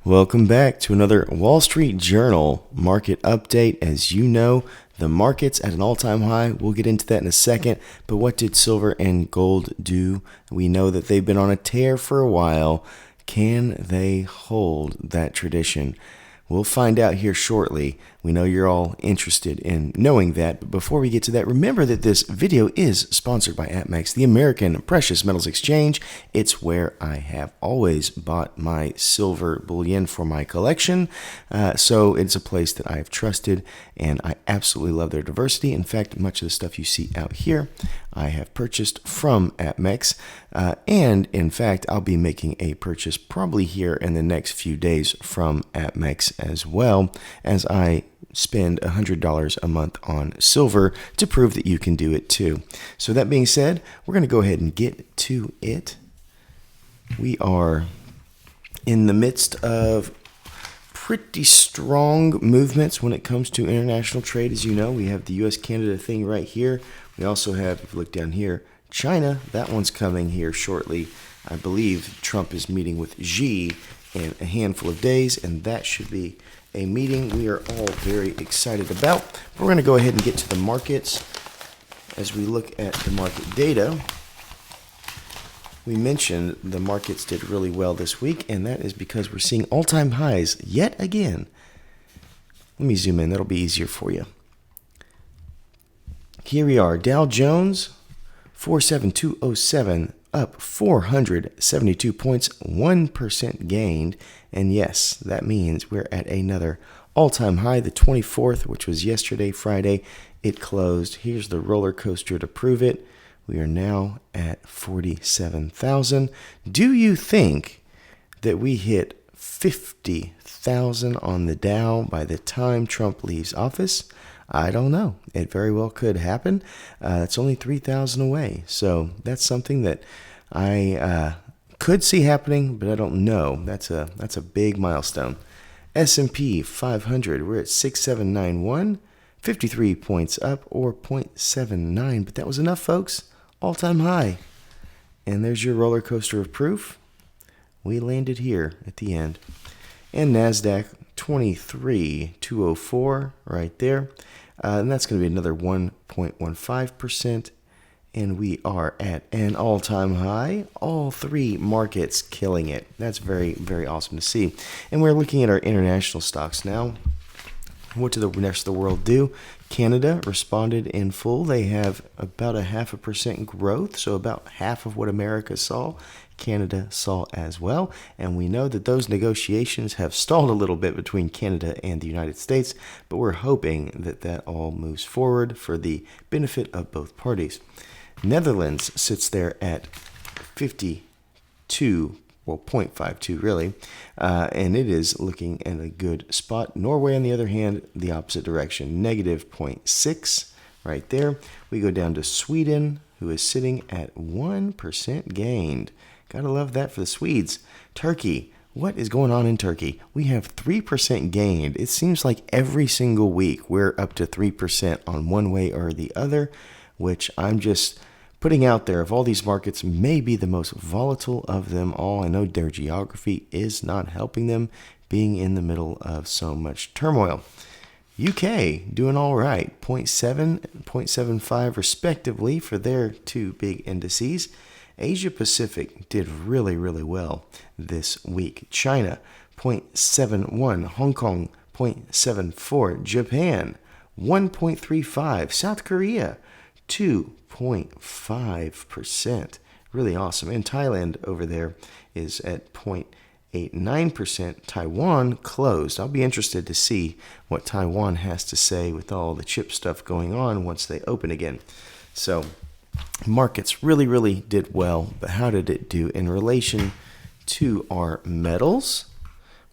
Welcome back to another Wall Street Journal market update. As you know, the market's at an all-time high. We'll get into that in a second. But what did silver and gold do? We know that they've been on a tear for a while. Can they hold that tradition? We'll find out here shortly. We know you're all interested in knowing that. But before we get to that, remember that this video is sponsored by APMEX, the American Precious Metals Exchange. It's where I have always bought my silver bullion for my collection. So it's a place that I've trusted, and I absolutely love their diversity. In fact, much of the stuff you see out here, I have purchased from APMEX. And in fact, I'll be making a purchase probably here in the next few days from APMEX as well, as I spend $100 a month on silver to prove that you can do it too. So that being said, we're going to go ahead and get to it. We are in the midst of pretty strong movements when it comes to international trade. As you know, we have the US-Canada thing right here. We also have, if you look down here, China. That one's coming here shortly. I believe Trump is meeting with Xi in a handful of days, and that should be a meeting we are all very excited about. We're going to go ahead and get to the markets. As we look at the market data, we mentioned the markets did really well this week, and that is because we're seeing all-time highs yet again. Let me zoom in. That'll be easier for you. Here we are. Dow Jones, 47207, up 472 points, 1% gained. And yes, that means we're at another all-time high, the 24th, which was yesterday, Friday. It closed. Here's the roller coaster to prove it. We are now at 47,000. Do you think that we hit 50,000 on the Dow by the time Trump leaves office? I don't know. It very well could happen. It's only 3,000 away. So that's something that I could see happening, but I don't know. That's a big milestone. S&P 500, we're at 6791, 53 points up, or 0.79. But that was enough, folks. All-time high. And there's your roller coaster of proof. We landed here at the end. And NASDAQ 23,204 right there. And that's going to be another 1.15%. And we are at an all-time high. All three markets killing it. That's very, very awesome to see. And we're looking at our international stocks now. What did the rest of the world do? Canada responded in full. They have about a 0.5% growth, so about half of what America saw. Canada saw as well, and we know that those negotiations have stalled a little bit between Canada and the United States, but we're hoping that that all moves forward for the benefit of both parties. Netherlands sits there at 52, well, 0.52 really, and it is looking in a good spot. Norway, on the other hand, the opposite direction, negative 0.6 right there. We go down to Sweden, who is sitting at 1% gained. Gotta love that for the Swedes. Turkey, what is going on in Turkey? We have 3% gained. It seems like every single week we're up to 3% on one way or the other, which I'm just putting out there. Of all these markets, may be the most volatile of them all. I know their geography is not helping them, being in the middle of so much turmoil. UK doing all right, 0.7, 0.75 respectively for their two big indices. Asia Pacific did really, really well this week. China, 0.71. Hong Kong, 0.74. Japan, 1.35. South Korea, 2.5%. Really awesome. And Thailand over there is at 0.89%. Taiwan closed. I'll be interested to see what Taiwan has to say with all the chip stuff going on once they open again. So markets really, really did well, but how did it do in relation to our metals?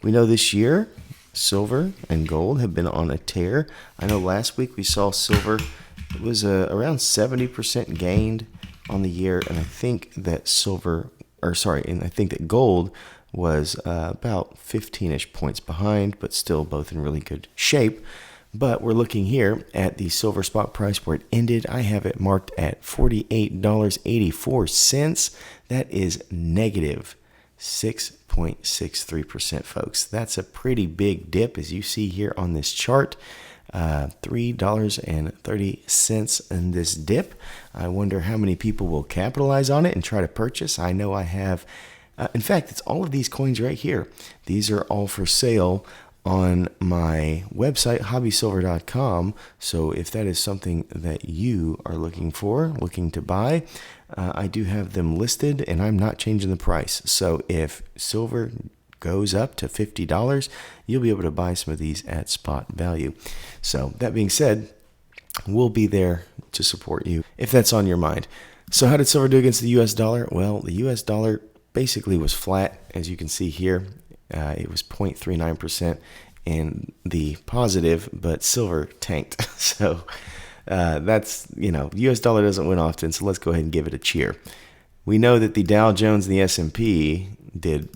We know this year silver and gold have been on a tear. I know last week we saw silver, it was around 70% gained on the year, and I think that gold was about 15-ish points behind, but still both in really good shape. But we're looking here at the silver spot price where it ended. I have it marked at $48.84. That is negative 6.63%, folks. That's a pretty big dip, as you see here on this chart. $3.30 in this dip. I wonder how many people will capitalize on it and try to purchase. I know I have. In fact, it's all of these coins right here. These are all for sale on my website, hobbysilver.com. So if that is something that you are looking to buy, I do have them listed, and I'm not changing the price. So if silver goes up to $50, you'll be able to buy some of these at spot value. So that being said, we'll be there to support you if that's on your mind. So how did silver do against the US dollar? Well, the US dollar basically was flat, as you can see here. It was 0.39% in the positive, but silver tanked. So that's, US dollar doesn't win often, so let's go ahead and give it a cheer. We know that the Dow Jones and the S&P did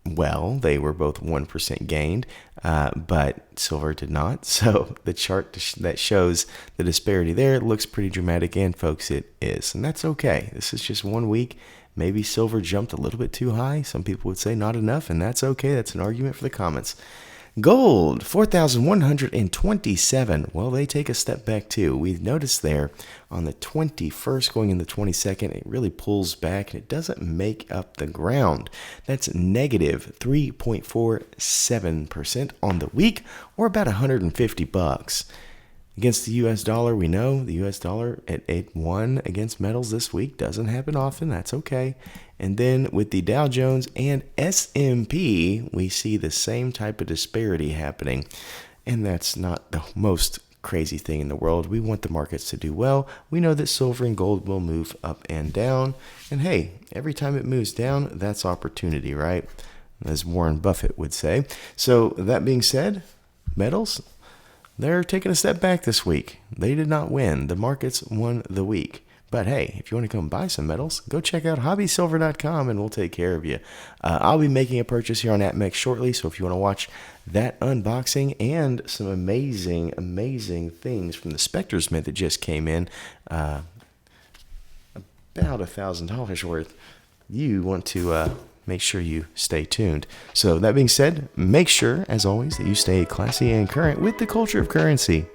well. They were both 1% gained, but silver did not. So the chart that shows the disparity there looks pretty dramatic, and folks, it is. And that's okay. This is just 1 week. Maybe silver jumped a little bit too high. Some people would say not enough, and that's okay. That's an argument for the comments. Gold, 4,127. Well, they take a step back too. We've noticed there on the 21st going in the 22nd, it really pulls back and it doesn't make up the ground. That's negative 3.47% on the week, or about $150. Against the U.S. dollar, we know the U.S. dollar at 8.1 against metals this week. Doesn't happen often. That's okay. And then with the Dow Jones and S&P, we see the same type of disparity happening. And that's not the most crazy thing in the world. We want the markets to do well. We know that silver and gold will move up and down. And hey, every time it moves down, that's opportunity, right? As Warren Buffett would say. So that being said, metals, they're taking a step back this week. They did not win. The markets won the week. But hey, if you want to come buy some metals, go check out hobbysilver.com and we'll take care of you. I'll be making a purchase here on APMEX shortly, so if you want to watch that unboxing and some amazing, amazing things from the Spectre's Mint that just came in, about $1,000 worth, you want to make sure you stay tuned. So that being said, make sure, as always, that you stay classy and current with the culture of currency.